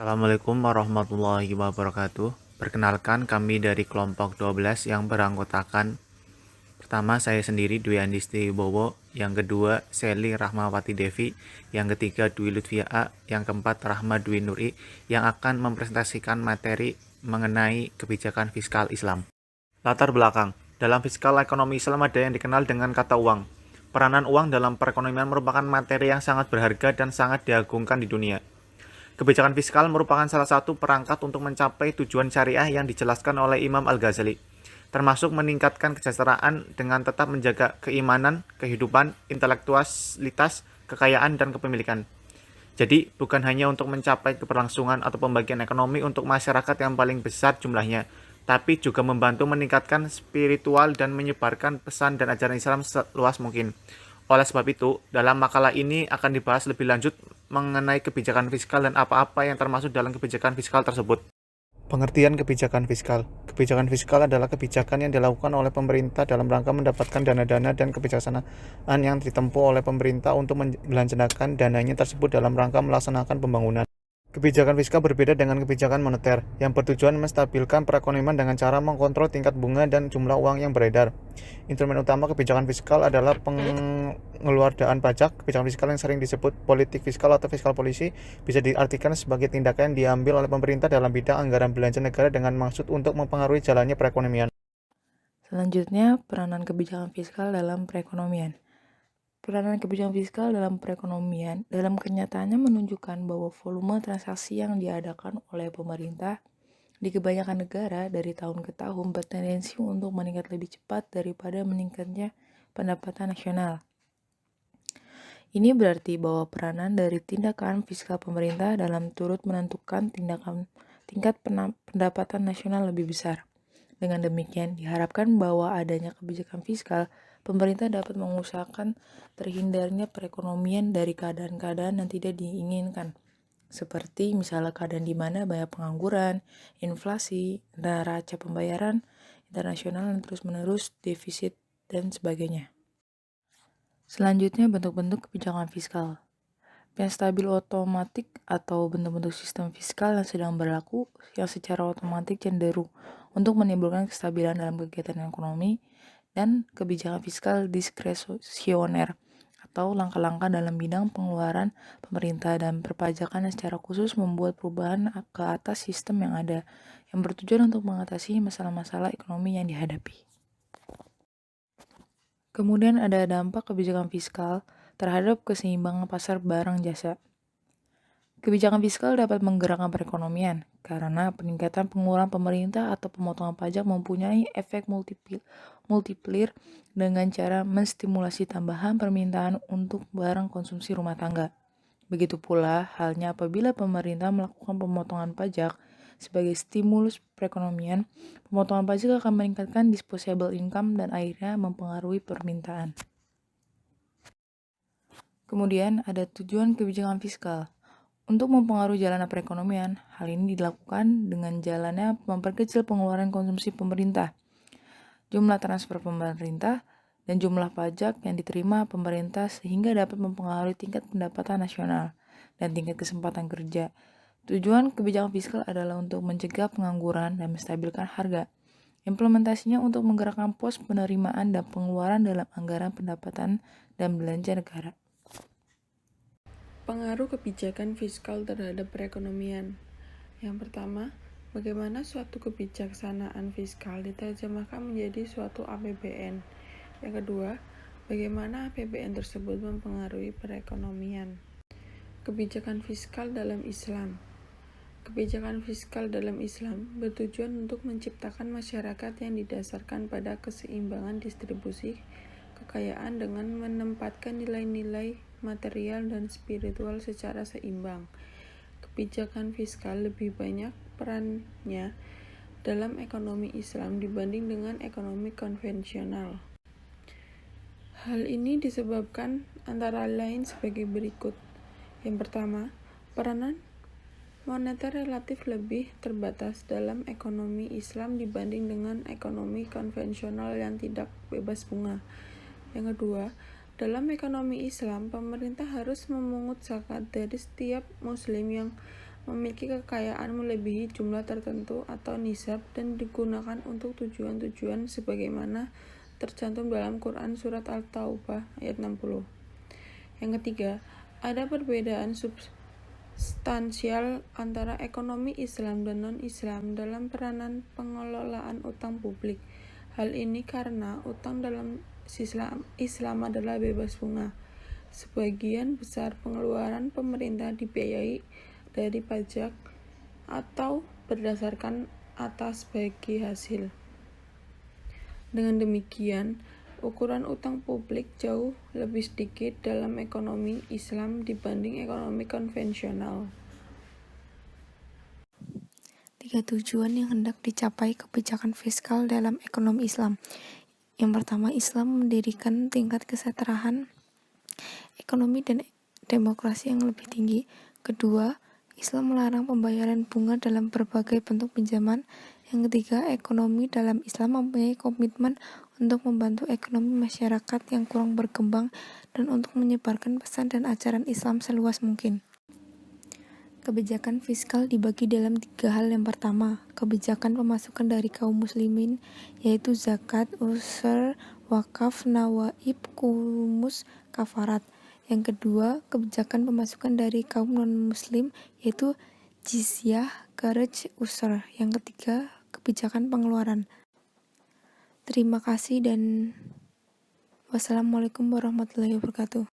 Assalamualaikum warahmatullahi wabarakatuh. Perkenalkan kami dari kelompok 12 yang beranggotakan pertama saya sendiri Dwi Andisti Wibowo, yang kedua Seli Rahmawati Devi, yang ketiga Dwi Lutfia A, yang keempat Rahma Dwi Nuri yang akan mempresentasikan materi mengenai kebijakan fiskal Islam. Latar belakang. Dalam fiskal ekonomi Islam ada yang dikenal dengan kata uang. Peranan uang dalam perekonomian merupakan materi yang sangat berharga dan sangat diagungkan di dunia. Kebijakan fiskal merupakan salah satu perangkat untuk mencapai tujuan syariah yang dijelaskan oleh Imam Al-Ghazali, termasuk meningkatkan kesejahteraan dengan tetap menjaga keimanan, kehidupan, intelektualitas, kekayaan, dan kepemilikan. Jadi, bukan hanya untuk mencapai keberlangsungan atau pembagian ekonomi untuk masyarakat yang paling besar jumlahnya, tapi juga membantu meningkatkan spiritual dan menyebarkan pesan dan ajaran Islam seluas mungkin. Oleh sebab itu, dalam makalah ini akan dibahas lebih lanjut mengenai kebijakan fiskal dan apa-apa yang termasuk dalam kebijakan fiskal tersebut. Pengertian kebijakan fiskal. Kebijakan fiskal adalah kebijakan yang dilakukan oleh pemerintah dalam rangka mendapatkan dana-dana dan kebijaksanaan yang ditempuh oleh pemerintah untuk membelanjakan dananya tersebut dalam rangka melaksanakan pembangunan. Kebijakan fiskal berbeda dengan kebijakan moneter, yang bertujuan menstabilkan perekonomian dengan cara mengkontrol tingkat bunga dan jumlah uang yang beredar. Instrumen utama kebijakan fiskal adalah pengeluaran pajak. Kebijakan fiskal yang sering disebut politik fiskal atau fiskal policy bisa diartikan sebagai tindakan yang diambil oleh pemerintah dalam bidang anggaran belanja negara dengan maksud untuk mempengaruhi jalannya perekonomian. Selanjutnya, peranan kebijakan fiskal dalam perekonomian. Peranan kebijakan fiskal dalam perekonomian dalam kenyataannya menunjukkan bahwa volume transaksi yang diadakan oleh pemerintah di kebanyakan negara dari tahun ke tahun bertendensi untuk meningkat lebih cepat daripada meningkatnya pendapatan nasional. Ini berarti bahwa peranan dari tindakan fiskal pemerintah dalam turut menentukan tingkat pendapatan nasional lebih besar. Dengan demikian, diharapkan bahwa adanya kebijakan fiskal, pemerintah dapat mengusahakan terhindarnya perekonomian dari keadaan-keadaan yang tidak diinginkan, seperti misalnya keadaan di mana banyak pengangguran, inflasi, neraca pembayaran internasional yang terus-menerus, defisit, dan sebagainya. Selanjutnya, bentuk-bentuk kebijakan fiskal. Penstabil otomatik atau bentuk-bentuk sistem fiskal yang sedang berlaku yang secara otomatis cenderung untuk menimbulkan kestabilan dalam kegiatan ekonomi, dan kebijakan fiskal diskresioner atau langkah-langkah dalam bidang pengeluaran pemerintah dan perpajakan yang secara khusus membuat perubahan ke atas sistem yang ada yang bertujuan untuk mengatasi masalah-masalah ekonomi yang dihadapi. Kemudian ada dampak kebijakan fiskal terhadap keseimbangan pasar barang jasa. Kebijakan fiskal dapat menggerakkan perekonomian karena peningkatan pengeluaran pemerintah atau pemotongan pajak mempunyai efek multiplier dengan cara menstimulasi tambahan permintaan untuk barang konsumsi rumah tangga. Begitu pula halnya apabila pemerintah melakukan pemotongan pajak sebagai stimulus perekonomian, pemotongan pajak akan meningkatkan disposable income dan akhirnya mempengaruhi permintaan. Kemudian ada tujuan kebijakan fiskal. Untuk mempengaruhi jalannya perekonomian, hal ini dilakukan dengan jalannya memperkecil pengeluaran konsumsi pemerintah, jumlah transfer pemerintah, dan jumlah pajak yang diterima pemerintah sehingga dapat mempengaruhi tingkat pendapatan nasional dan tingkat kesempatan kerja. Tujuan kebijakan fiskal adalah untuk mencegah pengangguran dan menstabilkan harga. Implementasinya untuk menggerakkan pos penerimaan dan pengeluaran dalam anggaran pendapatan dan belanja negara. Pengaruh kebijakan fiskal terhadap perekonomian. Yang pertama, bagaimana suatu kebijaksanaan fiskal diterjemahkan menjadi suatu APBN. Yang kedua, bagaimana APBN tersebut mempengaruhi perekonomian. Kebijakan fiskal dalam Islam. Kebijakan fiskal dalam Islam bertujuan untuk menciptakan masyarakat yang didasarkan pada keseimbangan distribusi kekayaan dengan menempatkan nilai-nilai material dan spiritual secara seimbang. Kebijakan fiskal lebih banyak perannya dalam ekonomi Islam dibanding dengan ekonomi konvensional. Hal ini disebabkan antara lain sebagai berikut. Yang pertama, peranan moneter relatif lebih terbatas dalam ekonomi Islam dibanding dengan ekonomi konvensional yang tidak bebas bunga. Yang kedua, dalam ekonomi Islam, pemerintah harus memungut zakat dari setiap muslim yang memiliki kekayaan melebihi jumlah tertentu atau nisab dan digunakan untuk tujuan-tujuan sebagaimana tercantum dalam Quran Surat Al-Taubah ayat 60. Yang ketiga, ada perbedaan substansial antara ekonomi Islam dan non-Islam dalam peranan pengelolaan utang publik. Hal ini karena utang dalam Islam adalah bebas bunga. Sebagian besar pengeluaran pemerintah dibiayai dari pajak atau berdasarkan atas bagi hasil. Dengan demikian, ukuran utang publik jauh lebih sedikit dalam ekonomi Islam dibanding ekonomi konvensional. 3 tujuan yang hendak dicapai kebijakan fiskal dalam ekonomi Islam. Yang pertama, Islam mendirikan tingkat kesejahteraan ekonomi dan demokrasi yang lebih tinggi. Kedua, Islam melarang pembayaran bunga dalam berbagai bentuk pinjaman. Yang ketiga, ekonomi dalam Islam mempunyai komitmen untuk membantu ekonomi masyarakat yang kurang berkembang dan untuk menyebarkan pesan dan ajaran Islam seluas mungkin. Kebijakan fiskal dibagi dalam 3 hal. Yang pertama, kebijakan pemasukan dari kaum muslimin, yaitu zakat, usyur, wakaf, nawaib, kumus, kafarat. Yang kedua, kebijakan pemasukan dari kaum non-muslim, yaitu jizyah, kharaj, usyur. Yang ketiga, kebijakan pengeluaran. Terima kasih dan wassalamualaikum warahmatullahi wabarakatuh.